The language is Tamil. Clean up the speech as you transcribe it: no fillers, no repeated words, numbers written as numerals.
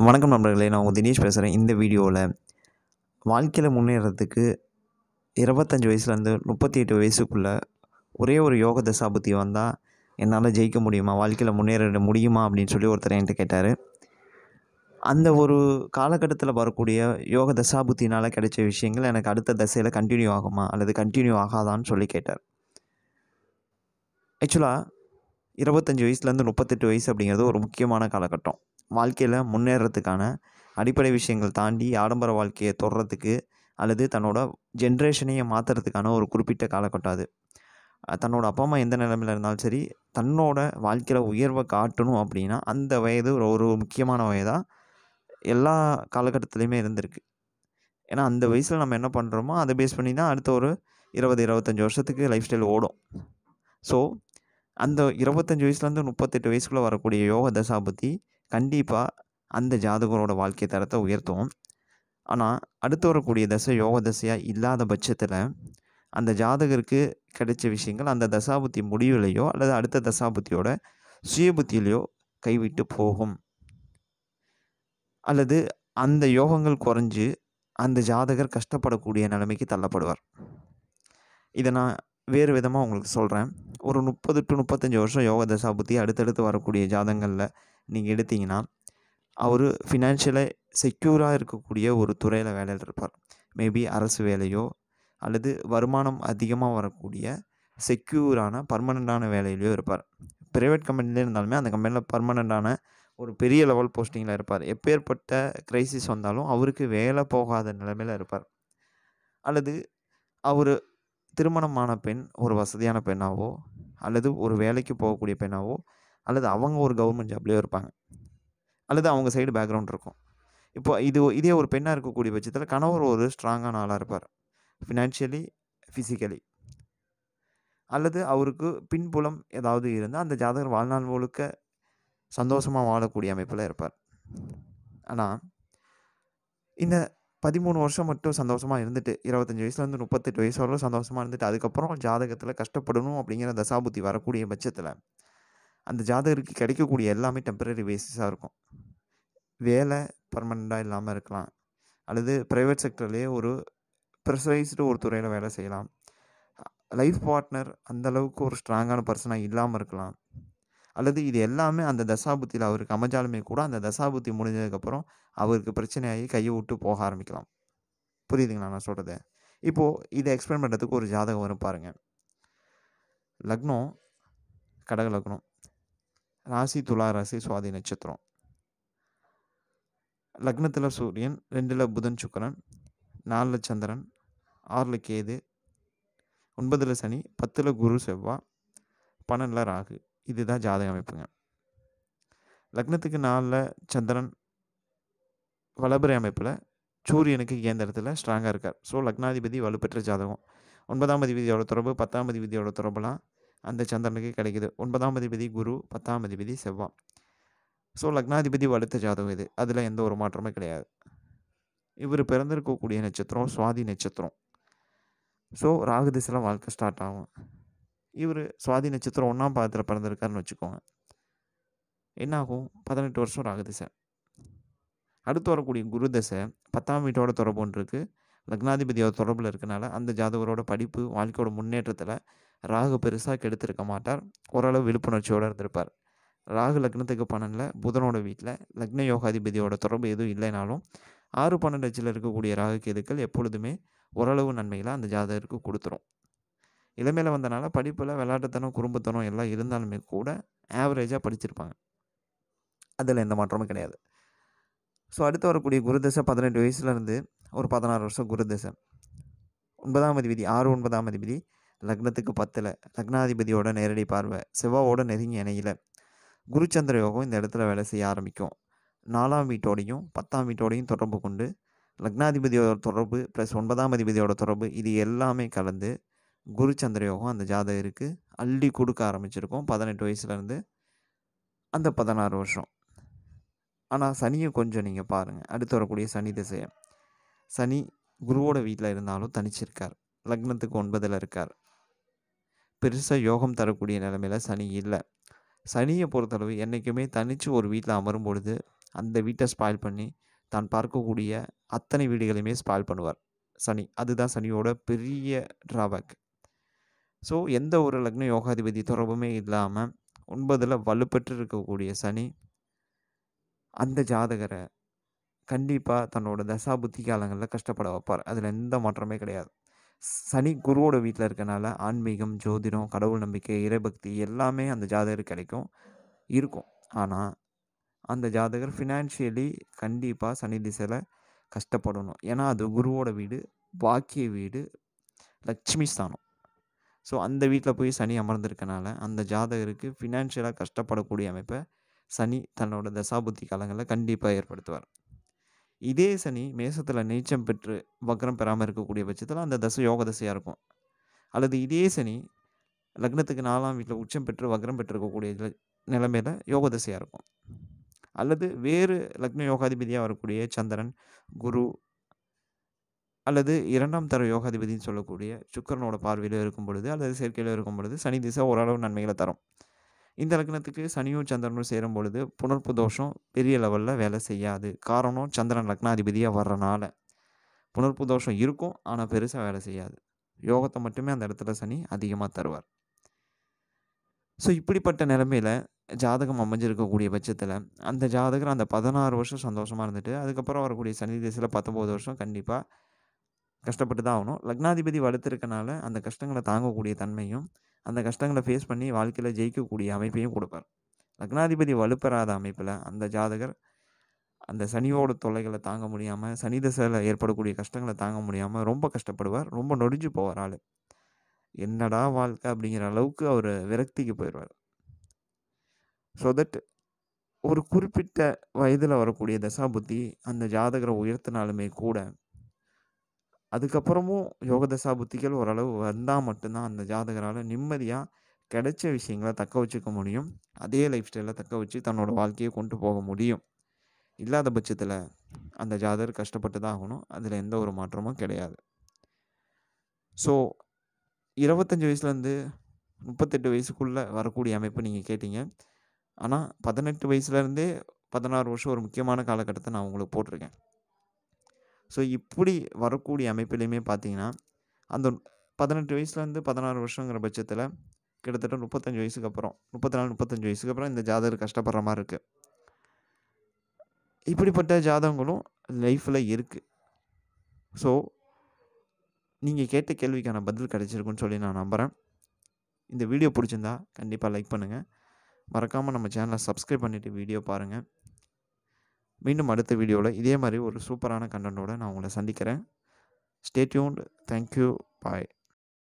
வணக்கம் நண்பர்களே, நான் உங்கள் தினேஷ் பேசுகிறேன். இந்த வீடியோவில் வாழ்க்கையில் முன்னேறதுக்கு 25 வயசுலேருந்து 38 வயசுக்குள்ளே ஒரே ஒரு யோக தசாபுத்தி வந்தால் என்னால் ஜெயிக்க முடியுமா, வாழ்க்கையில் முன்னேற முடியுமா அப்படின்னு சொல்லி ஒருத்தர் என்கிட்ட கேட்டார். அந்த ஒரு காலகட்டத்தில் வரக்கூடிய யோக தசாபுத்தினால் கிடைச்ச விஷயங்கள் எனக்கு அடுத்த தசையில் கண்டினியூ ஆகுமா அல்லது கண்டினியூ ஆகாதான்னு சொல்லி கேட்டார். ஆக்சுவலாக 25 வயசுலேருந்து 38 வயசு அப்படிங்கிறது ஒரு முக்கியமான காலகட்டம். வாழ்க்கையில் முன்னேறத்துக்கான அடிப்படை விஷயங்கள் தாண்டி ஆடம்பர வாழ்க்கையை தொடர்றதுக்கு அல்லது தன்னோட ஜென்ரேஷனையே மாற்றுறதுக்கான ஒரு குறிப்பிட்ட காலகட்டம் அது. தன்னோட அப்பா அம்மா எந்த நிலைமையில் இருந்தாலும் சரி, தன்னோட வாழ்க்கையில் உயர்வை காட்டணும் அப்படின்னா அந்த வயது ஒரு முக்கியமான வயதாக எல்லா காலகட்டத்துலேயுமே இருந்திருக்கு. ஏன்னா அந்த வயசில் நம்ம என்ன பண்ணுறோமோ அதை பேஸ் பண்ணி தான் அடுத்த ஒரு 20-25 வருஷத்துக்கு லைஃப் ஸ்டைல் ஓடும். ஸோ அந்த 25 வயசுலேருந்து 38 வயசுக்குள்ளே வரக்கூடிய யோக தசாபுத்தி கண்டிப்பாக அந்த ஜாதகரோட வாழ்க்கை தரத்தை உயர்த்தும். ஆனால் அடுத்து வரக்கூடிய தசை யோக தசையாக இல்லாத பட்சத்தில் அந்த ஜாதகருக்கு கிடைச்ச விஷயங்கள் அந்த தசாபுத்தி முடிவிலையோ அல்லது அடுத்த தசாபுத்தியோட சுயபுத்தியிலையோ கைவிட்டு போகும். அல்லது அந்த யோகங்கள் குறைஞ்சு அந்த ஜாதகர் கஷ்டப்படக்கூடிய நிலைமைக்கு தள்ளப்படுவார். இதை நான் வேறு விதமாக உங்களுக்கு சொல்கிறேன். ஒரு 30 to 35 வருஷம் யோக தசாபுத்தி அடுத்தடுத்து வரக்கூடிய ஜாதகங்களில் நீங்கள் எடுத்திங்கன்னா அவர் ஃபினான்ஷியலாக செக்யூராக இருக்கக்கூடிய ஒரு துறையில் வேலையில் இருப்பார். மேபி அரசு வேலையோ அல்லது வருமானம் அதிகமாக வரக்கூடிய செக்யூரான பர்மனெண்ட்டான வேலையிலையோ இருப்பார். ப்ரைவேட் கம்பெனிலே இருந்தாலுமே அந்த கம்பெனியில் பர்மனெண்ட்டான ஒரு பெரிய லெவல் போஸ்டிங்கில் இருப்பார். எப்பேற்பட்ட கிரைசிஸ் வந்தாலும் அவருக்கு வேலை போகாத நிலைமையில் இருப்பார். அல்லது அவர் திருமணமான பெண் ஒரு வசதியான பெண்ணாவோ அல்லது ஒரு வேலைக்கு போகக்கூடிய பெண்ணாவோ அல்லது அவங்க ஒரு கவர்மெண்ட் ஜாப்லேயோ இருப்பாங்க. அல்லது அவங்க சைடு பேக்ரவுண்ட் இருக்கும். இப்போ இதே ஒரு பெண்ணாக இருக்கக்கூடிய பட்சத்தில் கணவர் ஒரு ஸ்ட்ராங்கான ஆளாக இருப்பார், ஃபினான்ஷியலி, ஃபிசிக்கலி. அல்லது அவருக்கு பின்புலம் ஏதாவது இருந்தால் அந்த ஜாதகர் வாழ்நாள் முழுக்க சந்தோஷமாக வாழக்கூடிய அமைப்பில் இருப்பார். ஆனால் இந்த 13 வருஷம் மட்டும் சந்தோஷமாக இருந்துட்டு 25 வயசுலேருந்து 38 வயசு வரை சந்தோஷமாக இருந்துட்டு அதுக்கப்புறம் ஜாதகத்தில் கஷ்டப்படணும் அப்படிங்கிற தசாபுத்தி வரக்கூடிய பட்சத்தில் அந்த ஜாதகருக்கு கிடைக்கக்கூடிய எல்லாமே டெம்பரரி பேசிஸாக இருக்கும். வேலை பர்மனெண்ட்டாக இல்லாமல் இருக்கலாம், அல்லது ப்ரைவேட் செக்டர்லேயே ஒரு ப்ரெஷரைஸ்டு ஒரு துறையில் வேலை செய்யலாம். லைஃப் பார்ட்னர் அந்தளவுக்கு ஒரு ஸ்ட்ராங்கான பர்சனாக இல்லாமல் இருக்கலாம். அல்லது இது எல்லாமே அந்த தசாபுத்தியில் அவருக்கு அமைஞ்சாலுமே கூட அந்த தசாபுத்தி முடிஞ்சதுக்கப்புறம் அவருக்கு பிரச்சனையாகி கையை விட்டு போக ஆரம்பிக்கலாம். புரியுதுங்களா நான் சொல்கிறது? இப்போது இதை எக்ஸ்பிளைன் பண்ணுறதுக்கு ஒரு ஜாதகம் வரும் பாருங்கள். லக்னம் கடக லக்னம், ராசி துலா ராசி, சுவாதி நட்சத்திரம். லக்னத்தில் சூரியன், 2ல் புதன் சுக்கிரன், 4ல் சந்திரன், 6ல் கேது, 9ல் சனி, 10ல் குரு செவ்வாய், 12ல் ராகு. இதுதான் ஜாதக அமைப்புங்க. லக்னத்துக்கு 4ல் சந்திரன் வளபிறை அமைப்பில் சூரியனுக்கு கேந்திரத்தில் ஸ்ட்ராங்காக இருக்கார். ஸோ லக்னாதிபதி வலுப்பெற்ற ஜாதகம். 9ஆம் அதிபதியோட தொடர்பு 10ஆம் அதிபதியோட தொடர்புலாம் அந்த சந்திரனுக்கு கிடைக்குது. 9ஆம் அதிபதி குரு, 10ஆம் அதிபதி செவ்வாய். ஸோ லக்னாதிபதி வலுத்த ஜாதகம் இது, அதில் எந்த ஒரு மாற்றமே கிடையாது. இவர் பிறந்திருக்கக்கூடிய நட்சத்திரம் சுவாதி நட்சத்திரம். ஸோ ராகு திசையில் வாழ்க்கை ஸ்டார்ட் ஆகும். இவர் சுவாதி நட்சத்திரம் 1ஆம் பாதத்தில் பிறந்திருக்காருன்னு வச்சுக்கோங்க. என்னாகும்? 18 வருஷம் ராகு திசை. அடுத்து வரக்கூடிய குரு தசை 10ஆம் வீட்டோட தொடர்பு ஒன்று இருக்குது, லக்னாதிபதியோட தொடர்பில் இருக்கனால அந்த ஜாதகரோட படிப்பு வாழ்க்கையோட முன்னேற்றத்தில் ராகு பெருசாக கெடுத்திருக்க மாட்டார். ஓரளவு விழிப்புணர்ச்சியோடு இருந்திருப்பார். ராகு லக்னத்துக்கு 12ல் புதனோட வீட்டில் லக்ன யோகாதிபதியோட தொடர்பு எதுவும் இல்லைனாலும் 6-12 இருக்கக்கூடிய ராகு கேதுக்கள் எப்பொழுதுமே ஓரளவு நன்மைகளை அந்த ஜாதகருக்கு கொடுத்துரும். இளமையில் வந்தனால படிப்பில் விளையாட்டுத்தனம் குறும்புத்தனம் எல்லாம் இருந்தாலுமே கூட ஆவரேஜாக படிச்சிருப்பாங்க, அதில் எந்த மாற்றமும் கிடையாது. ஸோ அடுத்து வரக்கூடிய குரு தசை 18 வயசுலேருந்து ஒரு 16 வருஷம் குரு தசை. 9ஆம் அதிபதி 6-9ஆம் அதிபதி லக்னத்துக்கு 10ல் லக்னாதிபதியோட நேரடி பார்வை, செவ்வாவோட நெருங்கி இணையில குருச்சந்திர யோகம் இந்த இடத்துல வேலை செய்ய ஆரம்பிக்கும். 4ஆம் வீட்டோடையும் 10ஆம் வீட்டோடையும் தொடர்பு கொண்டு லக்னாதிபதியோட தொடர்பு ப்ளஸ் 9ஆம் அதிபதியோட தொடர்பு இது எல்லாமே கலந்து குருச்சந்திர யோகம் அந்த ஜாதகருக்கு அள்ளி கொடுக்க ஆரம்பிச்சிருக்கும் 18 வயசுலேருந்து அந்த 16 வருஷம். ஆனால் சனியை கொஞ்சம் நீங்கள் பாருங்கள். அடுத்து வரக்கூடிய சனி திசையை, சனி குருவோட வீட்டில் இருந்தாலும் தனிச்சிருக்கார், லக்னத்துக்கு 9ல் இருக்கார். பெருசாக யோகம் தரக்கூடிய நிலைமையில் சனி இல்லை. சனியை பொறுத்தளவு என்றைக்குமே தனித்து ஒரு வீட்டில் அமரும் பொழுது அந்த வீட்டை ஸ்பாயில் பண்ணி தான் பார்க்கக்கூடிய அத்தனை வீடுகளையுமே ஸ்பாயில் பண்ணுவார் சனி. அதுதான் சனியோட பெரிய டிராபேக். ஸோ எந்த ஒரு லக்ன யோகாதிபதி தொடர்புமே இல்லாமல் 9ல் வலுப்பெற்று இருக்கக்கூடிய சனி அந்த ஜாதகரை கண்டிப்பாக தன்னோட தசாபுத்தி காலங்களில் கஷ்டப்பட வைப்பார். அதில் எந்த மாற்றமே கிடையாது. சனி குருவோட வீட்டில் இருக்கனால ஆன்மீகம், ஜோதிடம், கடவுள் நம்பிக்கை, இறைபக்தி எல்லாமே அந்த ஜாதகருக்கு இருக்கும். ஆனால் அந்த ஜாதகர் ஃபினான்ஷியலி கண்டிப்பாக சனி திசையில் கஷ்டப்படணும். ஏன்னா அது குருவோட வீடு, பாக்கிய வீடு, லட்சுமி ஸ்தானம். ஸோ அந்த வீட்டில் போய் சனி அமர்ந்திருக்கனால அந்த ஜாதகருக்கு ஃபினான்ஷியலாக கஷ்டப்படக்கூடிய அமைப்பை சனி தன்னோட தசாபுத்தி காலங்களில் கண்டிப்பாக ஏற்படுத்துவார். இதே சனி மேசத்தில் நீச்சம் பெற்று வக்ரம் பெறாமல் இருக்கக்கூடிய பட்சத்தில் அந்த தசை யோக தசையாக இருக்கும். அல்லது இதே சனி லக்னத்துக்கு 4ஆம் வீட்டில் உச்சம் பெற்று வக்ரம் பெற்றிருக்கக்கூடிய நிலைமையில் யோக தசையாக இருக்கும். அல்லது வேறு லக்ன யோகாதிபதியாக வரக்கூடிய சந்திரன், குரு அல்லது 2ஆம் தர யோகாதிபதினு சொல்லக்கூடிய சுக்கிரனோட பார்வையில் இருக்கும் பொழுது அல்லது சேர்க்கையில் இருக்கும் பொழுது சனி திசை ஓரளவு நன்மைகளை தரும். இந்த லக்னத்துக்கு சனியும் சந்திரனும் சேரும் பொழுது புணர்ப்பு தோஷம் பெரிய லெவலில் வேலை செய்யாது. காரணம் சந்திரன் லக்னாதிபதியாக வர்றனால. புணர்ப்பு தோஷம் இருக்கும், ஆனால் பெருசாக வேலை செய்யாது. யோகத்தை மட்டுமே அந்த இடத்துல சனி அதிகமாக தருவார். ஸோ இப்படிப்பட்ட நிலைமையில் ஜாதகம் அமைஞ்சிருக்கக்கூடிய பட்சத்தில் அந்த ஜாதகர் அந்த 16 வருஷம் சந்தோஷமாக இருந்துட்டு அதுக்கப்புறம் வரக்கூடிய சனி திசையில் 19 வருஷம் கண்டிப்பாக கஷ்டப்பட்டு தான் ஆகணும். லக்னாதிபதி வலுத்திருக்கனால அந்த கஷ்டங்களை தாங்கக்கூடிய தன்மையும் அந்த கஷ்டங்களை ஃபேஸ் பண்ணி வாழ்க்கையில் ஜெயிக்கக்கூடிய அமைப்பையும் கொடுப்பார். லக்னாதிபதி வலுப்பெறாத அமைப்பில் அந்த ஜாதகர் அந்த சனியோட தொல்லைகளை தாங்க முடியாமல், சனி திசையில் ஏற்படக்கூடிய கஷ்டங்களை தாங்க முடியாமல் ரொம்ப கஷ்டப்படுவார். ரொம்ப நொடிஞ்சு போவார் ஆள். என்னடா வாழ்க்கை அப்படிங்கிற அளவுக்கு அவர் விரக்திக்கு போயிடுவார். ஸோ தட் ஒரு குறிப்பிட்ட வயதில் வரக்கூடிய தசாபுத்தி அந்த ஜாதகரை உயர்த்தினாலுமே கூட அதுக்கப்புறமும் யோக தசாபுத்திகள் ஓரளவு வந்தால் மட்டும்தான் அந்த ஜாதகரால் நிம்மதியாக கிடைச்ச விஷயங்களை தக்க வச்சுக்க முடியும். அதே லைஃப் ஸ்டைலில் தக்க வச்சு தன்னோட வாழ்க்கையை கொண்டு போக முடியும். இல்லாத பட்சத்தில் அந்த ஜாதகர் கஷ்டப்பட்டு தான் ஆகணும். அதில் எந்த ஒரு மாற்றமும் கிடையாது. ஸோ 25 வயசுலேருந்து 38 வயசுக்குள்ளே வரக்கூடிய அமைப்பு நீங்கள் கேட்டீங்க. ஆனால் 18 வயசுலேருந்தே 16 வருஷம் ஒரு முக்கியமான காலகட்டத்தை நான் உங்களுக்கு போட்டிருக்கேன். ஸோ இப்படி வரக்கூடிய அமைப்பிலையுமே பார்த்தீங்கன்னா அந்த 18 வயசுலேருந்து 16 வருஷங்கிற பட்சத்தில் கிட்டத்தட்ட 35 வயசுக்கு அப்புறம் 34-35 வயசுக்கு அப்புறம் இந்த ஜாதகர் கஷ்டப்படுற மாதிரி இருக்குது. இப்படிப்பட்ட ஜாதகங்களும் லைஃப்பில் இருக்குது. ஸோ நீங்கள் கேட்ட கேள்விக்கான பதில் கிடைச்சிருக்குன்னு சொல்லி நான் நம்புகிறேன். இந்த வீடியோ பிடிச்சிருந்தா கண்டிப்பாக லைக் பண்ணுங்கள். மறக்காமல் நம்ம சேனலை சப்ஸ்கிரைப் பண்ணிவிட்டு வீடியோ பாருங்கள். மீண்டும் அடுத்த வீடியோவில் இதே மாதிரி ஒரு சூப்பரான கண்டென்ட்டோட நான் உங்களை சந்திக்கிறேன். Stay tuned. தேங்க்யூ. பாய்.